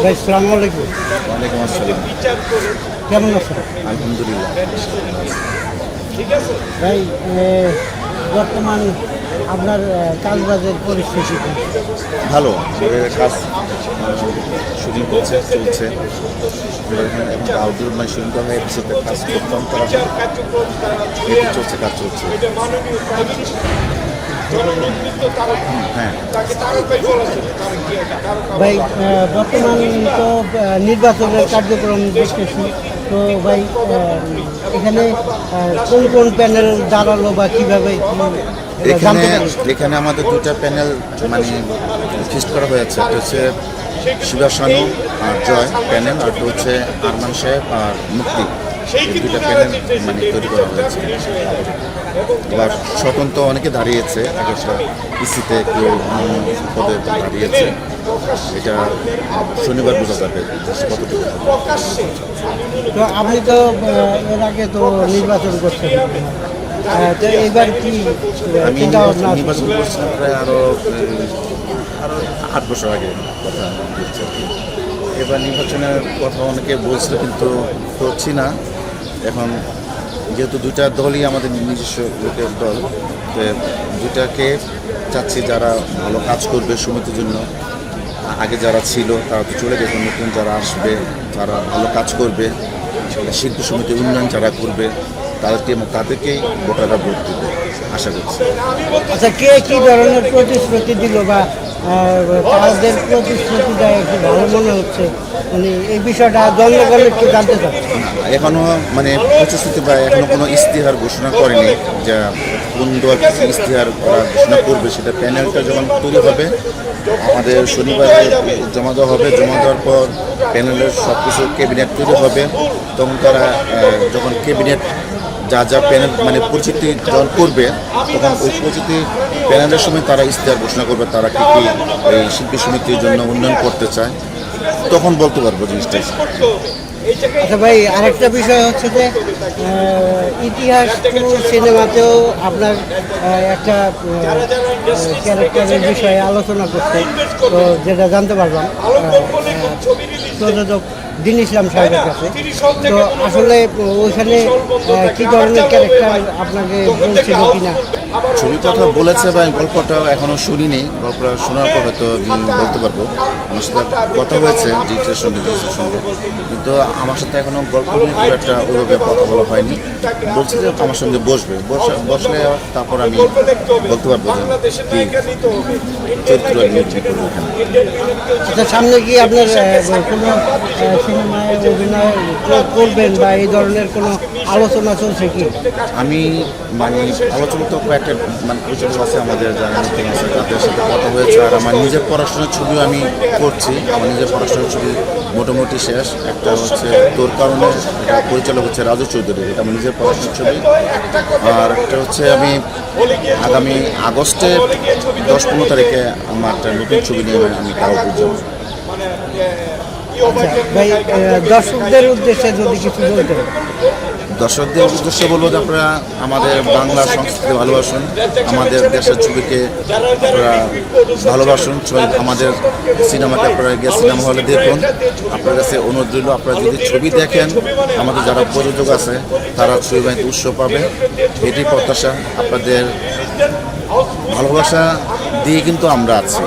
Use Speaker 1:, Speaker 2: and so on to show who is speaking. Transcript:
Speaker 1: ভাই আসসালামু আলাইকুম।
Speaker 2: ওয়ালাইকুম আসসালাম।
Speaker 1: কেমন আছেন?
Speaker 2: আলহামদুলিল্লাহ।
Speaker 1: ভাই বর্তমান আপনার কাজবাজের পরিস্থিতি কি?
Speaker 2: ভালো, আমাদের কাজ শুটিং চলছে। এখন আউটডোর মানে শুটিং করা হয়ে গেছে, কাজ খুব কম করা হয়। এটি চলছে, কাজ চলছে। হ্যাঁ,
Speaker 1: ভাই বর্তমান তো নির্বাচনের কার্যক্রম দেখতেছি, তো ভাই এখানে কোন কোন প্যানেল দাঁড়ালো বা কীভাবে
Speaker 2: এখানে এখানে আমাদের দুটা প্যানেল মানে ফিক্সড করা হয়েছে। একটা হচ্ছে শিবাসানু আর জয় প্যানেল, আর একটা হচ্ছে আরমান সাহেব আর মুক্তি। এই দুটা প্যানেল মানে তৈরি করা হয়েছে। এবার স্বতন্ত্র অনেকে দাঁড়িয়েছে, একটা ইসিতে কেউ পদে দাঁড়িয়েছে। এটা শনিবার বোঝা যাবে কতটুকু।
Speaker 1: তো আপনি তো এর আগে তো নির্বাচন করছেন, তো এবার কি
Speaker 2: আমি
Speaker 1: চিন্তা ভাবনা আছে?
Speaker 2: নির্বাচন করছিলাম প্রায় আরো 8 বছর আগে কথা বলছি আর কি। এবার নির্বাচনের কথা অনেকে বলছিল, কিন্তু করছি না। এখন যেহেতু দুটা দলই আমাদের নিজস্ব লোকের দল, তো দুটাকে চাচ্ছি যারা ভালো কাজ করবে সমিতির জন্য। আগে যারা ছিল তারা তো চলে গেছে, নতুন যারা আসবে তারা ভালো কাজ করবে, শিল্প সমিতির উন্নয়ন যারা করবে তাদেরকেই ভোটাররা ভোট দেবে আশা করছি।
Speaker 1: আচ্ছা, কে কি ধরনের প্রতিশ্রুতি দিল বা তাদের প্রতিশ্রুতিটা একটু ভালো মনে হচ্ছে, মানে এই বিষয়টা জনগণ একটু জানতে চাচ্ছে।
Speaker 2: এখনো মানে প্রতিশ্রুতি বা এখনো কোনো ইশতেহার ঘোষণা করেনি, যা কোন দল ইশতেহার করা ঘোষণা করবে সেটা প্যানেলটা যখন তৈরি হবে আমাদের শনিবারে জমা দেওয়া হবে। জমা দেওয়ার পর প্যানেলের সব কিছু ক্যাবিনেট তৈরি হবে। তখন তারা যখন ক্যাবিনেট যা যা প্যানেল মানে পরিচিতি যখন করবে, তখন ওই পরিচিতি প্যানেলের সময় তারা ইশতেহার ঘোষণা করবে তারা কী কী এই শিল্পী সমিতির জন্য উন্নয়ন করতে চায়, তখন বলতে পারবো জিনিসটা।
Speaker 1: আচ্ছা ভাই, আরেকটা বিষয় হচ্ছে যে ইতিহাস সিনেমাতেও আপনার একটা ক্যারেক্টারের বিষয়ে আলোচনা করতে, তো যেটা জানতে পারলাম প্রযোজক দিন ইসলাম সাহেবের কাছে। তো আসলে ওইখানে কী ধরনের ক্যারেক্টার আপনাকে বলছিল কিনা?
Speaker 2: ছবির কথা বলেছে বা গল্পটা এখনো শুনিনি। গল্পটা শোনার পর হয়তো বলতে পারবো। আমার সাথে কথা হয়েছে ডিটের সঙ্গে, কিন্তু আমার সাথে এখনো গল্প নিয়ে খুব একটা ওইভাবে কথা বলা হয়নি। বলছে যে আমার সঙ্গে বসলে তারপর আমি বলতে পারবো যে চরিত্র নির্বাচন করবো এখানে।
Speaker 1: আচ্ছা, সামনে কি আপনার কোনো সিনেমায় অভিনয় করবেন বা এই ধরনের কোনো আলোচনা চলছে কি?
Speaker 2: আমি মানে আলোচনা তো একটা মানে পরিচালক আছে আমাদের, যারা নতুন আছে তাদের সাথে কথা হয়েছে। আর আমার নিজের পড়াশোনার ছবিও আমি করছি। আমার নিজের পড়াশোনার ছবি মোটামুটি শেষ। একটা হচ্ছে তোর কারণে, এটা পরিচালক হচ্ছে রাজু চৌধুরী, এটা আমার নিজের পড়াশোনার ছবি। আর একটা হচ্ছে আমি আগামী আগস্টে 10-15 তারিখে আমার একটা নতুন ছবি নিয়ে আমি কাউকে যাব।
Speaker 1: ভাই দর্শকদের উদ্দেশ্যে যদি কিছু বলতেন।
Speaker 2: দর্শকদের উদ্দেশ্যে বলবো যে আপনারা আমাদের বাংলা সংস্কৃতি ভালোবাসুন, আমাদের দেশের ছবিকে আপনারা ভালোবাসুন। আমাদের সিনেমাকে আপনারা গিয়ে সিনেমা হলে দেখুন। আপনার কাছে অনুরোধ রইল, আপনারা যদি ছবি দেখেন, আমাদের যারা প্রযোজক আছে তারা ছবি বানিয়ে উৎসাহ পাবে, এটি প্রত্যাশা। আপনাদের ভালোবাসা দিয়ে কিন্তু আমরা আছি।